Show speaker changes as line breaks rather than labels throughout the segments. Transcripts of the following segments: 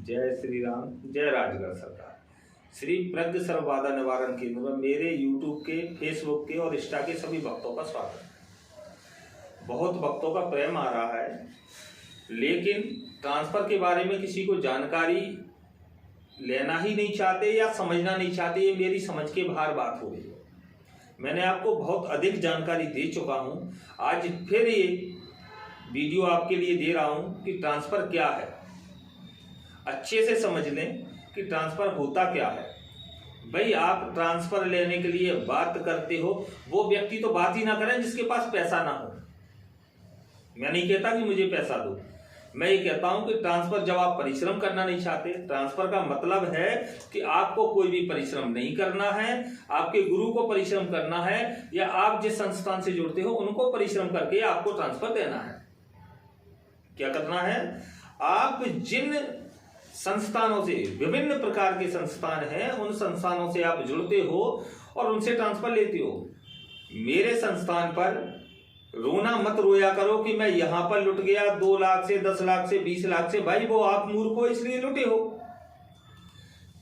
जय श्री राम, जय राजगढ़ सरकार। श्री प्रज्ञ सर्व बाधा निवारण केंद्र में मेरे YouTube के, Facebook के और इंस्टा के सभी भक्तों का स्वागत है। बहुत भक्तों का प्रेम आ रहा है, लेकिन ट्रांसफर के बारे में किसी को जानकारी लेना ही नहीं चाहते या समझना नहीं चाहते। ये मेरी समझ के बाहर बात हो रही है। मैंने आपको बहुत अधिक जानकारी दे चुका हूँ। आज फिर ये वीडियो आपके लिए दे रहा हूँ कि ट्रांसफर क्या है। अच्छे से समझ लें कि ट्रांसफर होता क्या है। भाई, आप ट्रांसफर लेने के लिए बात करते हो, वो व्यक्ति तो बात ही ना करें जिसके पास पैसा ना हो। मैं नहीं कहता कि मुझे पैसा दो, मैं ये कहता हूं कि ट्रांसफर जब आप परिश्रम करना नहीं चाहते, ट्रांसफर का मतलब है कि आपको कोई भी परिश्रम नहीं करना है, आपके गुरु को परिश्रम करना है या आप जिस संस्थान से जुड़ते हो उनको परिश्रम करके आपको ट्रांसफर देना है। क्या करना है? आप जिन संस्थानों से, विभिन्न प्रकार के संस्थान हैं, उन संस्थानों से आप जुड़ते हो और उनसे ट्रांसफर लेते हो। मेरे संस्थान पर रोना मत रोया करो कि मैं यहां पर लुट गया 2 लाख से, 10 लाख से, 20 लाख से। भाई, वो आप मूर्ख हो इसलिए लुटे हो।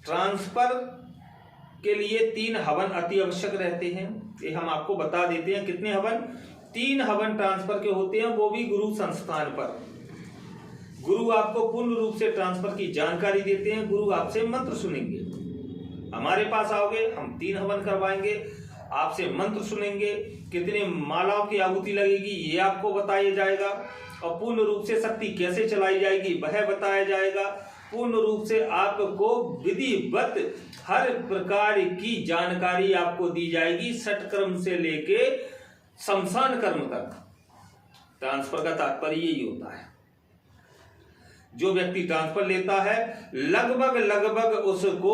ट्रांसफर के लिए 3 हवन अति आवश्यक रहते हैं। ये हम आपको बता देते हैं। कितने हवन? 3 हवन ट्रांसफर के होते हैं, वो भी गुरु संस्थान पर। गुरु आपको पूर्ण रूप से ट्रांसफर की जानकारी देते हैं। गुरु आपसे मंत्र सुनेंगे। हमारे पास आओगे, हम 3 हवन करवाएंगे, आपसे मंत्र सुनेंगे। कितने मालाओं की आहुति लगेगी ये आपको बताया जाएगा, और पूर्ण रूप से शक्ति कैसे चलाई जाएगी वह बताया जाएगा। पूर्ण रूप से आपको विधिवत हर प्रकार की जानकारी आपको दी जाएगी, षट कर्म से लेके शमशान कर्म तक। ट्रांसफर का तात्पर्य यही होता है। जो व्यक्ति ट्रांसफर लेता है, लगभग उसको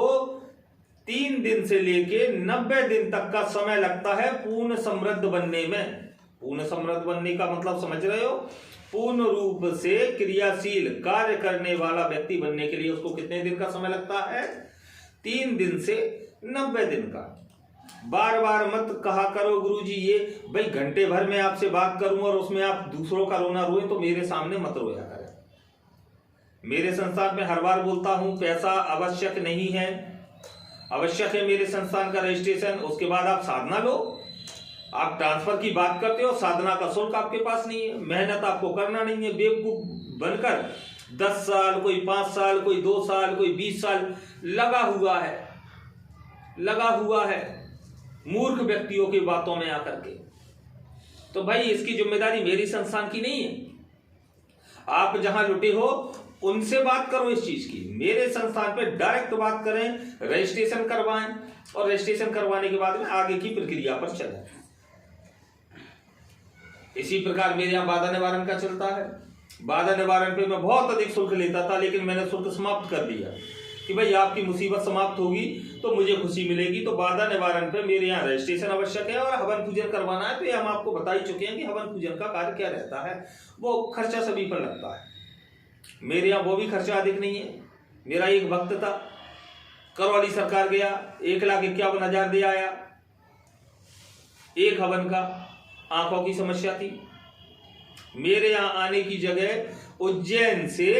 3 दिन से लेके 90 दिन तक का समय लगता है पूर्ण समृद्ध बनने में। पूर्ण समृद्ध बनने का मतलब समझ रहे हो? पूर्ण रूप से क्रियाशील कार्य करने वाला व्यक्ति बनने के लिए उसको कितने दिन का समय लगता है? 3 दिन से 90 दिन का। बार बार मत कहा करो गुरुजी ये भाई घंटे भर में आपसे बात करूं और उसमें आप दूसरों का रोना रोए, तो मेरे सामने मत रोया करें। मेरे संस्थान में हर बार बोलता हूं, पैसा आवश्यक नहीं है। आवश्यक है मेरे संस्थान का रजिस्ट्रेशन, उसके बाद आप साधना लो। आप ट्रांसफर की बात करते हो, साधना का शुल्क आपके पास नहीं है, मेहनत आपको करना नहीं है। बेवकूफ बनकर 10 साल, कोई 5 साल, कोई 2 साल, कोई 20 साल लगा हुआ है मूर्ख व्यक्तियों की बातों में आकर के। तो भाई, इसकी जिम्मेदारी मेरी संस्थान की नहीं है। आप जहां लुटे हो उनसे बात करो इस चीज की। मेरे संस्थान पे डायरेक्ट बात करें, रजिस्ट्रेशन करवाएं, और रजिस्ट्रेशन करवाने के बाद में आगे की प्रक्रिया पर चलें। इसी प्रकार मेरे यहाँ बाधा निवारण का चलता है। बाधा निवारण पे मैं बहुत अधिक शुल्क लेता था, लेकिन मैंने शुल्क समाप्त कर दिया कि भाई आपकी मुसीबत समाप्त होगी तो मुझे खुशी मिलेगी। तो बाधा निवारण पे मेरे यहाँ रजिस्ट्रेशन आवश्यक है और हवन पूजन करवाना है। तो ये हम आपको बता ही चुके हैं कि हवन पूजन का कार्य क्या रहता है। वो खर्चा सभी पर लगता है। मेरे यहाँ वो भी खर्चा अधिक नहीं है। मेरा एक भक्त था, करौली सरकार गया, 1,51,000 दे आया। एक हवन का, आंखों की समस्या थी। मेरे यहाँ आने की जगह उज्जैन से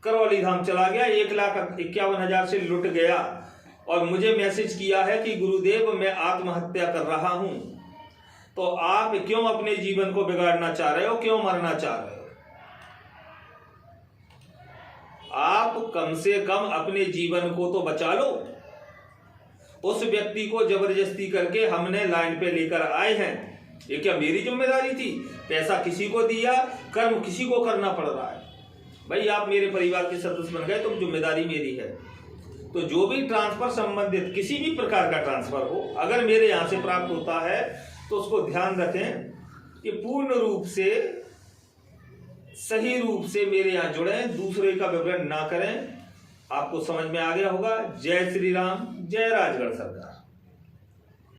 करौली धाम चला गया, 1,51,000 से लुट गया, और मुझे मैसेज किया है कि गुरुदेव मैं आत्महत्या कर रहा हूं। तो आप क्यों अपने जीवन को बिगाड़ना चाह रहे हो? क्यों मरना चाह रहे हो? आप कम से कम अपने जीवन को तो बचा लो। उस व्यक्ति को जबरदस्ती करके हमने लाइन पे लेकर आए हैं। ये क्या मेरी जिम्मेदारी थी? पैसा किसी को दिया, कर्म किसी को करना पड़ रहा है। भाई, आप मेरे परिवार के सदस्य बन गए तो जिम्मेदारी मेरी है। तो जो भी ट्रांसफर संबंधित किसी भी प्रकार का ट्रांसफर हो, अगर मेरे यहां से प्राप्त होता है तो उसको ध्यान रखें कि पूर्ण रूप से, सही रूप से मेरे यहाँ जुड़ें, दूसरे का विवरण ना करें। आपको समझ में आ गया होगा। जय श्री राम, जय राजगढ़ सरकार।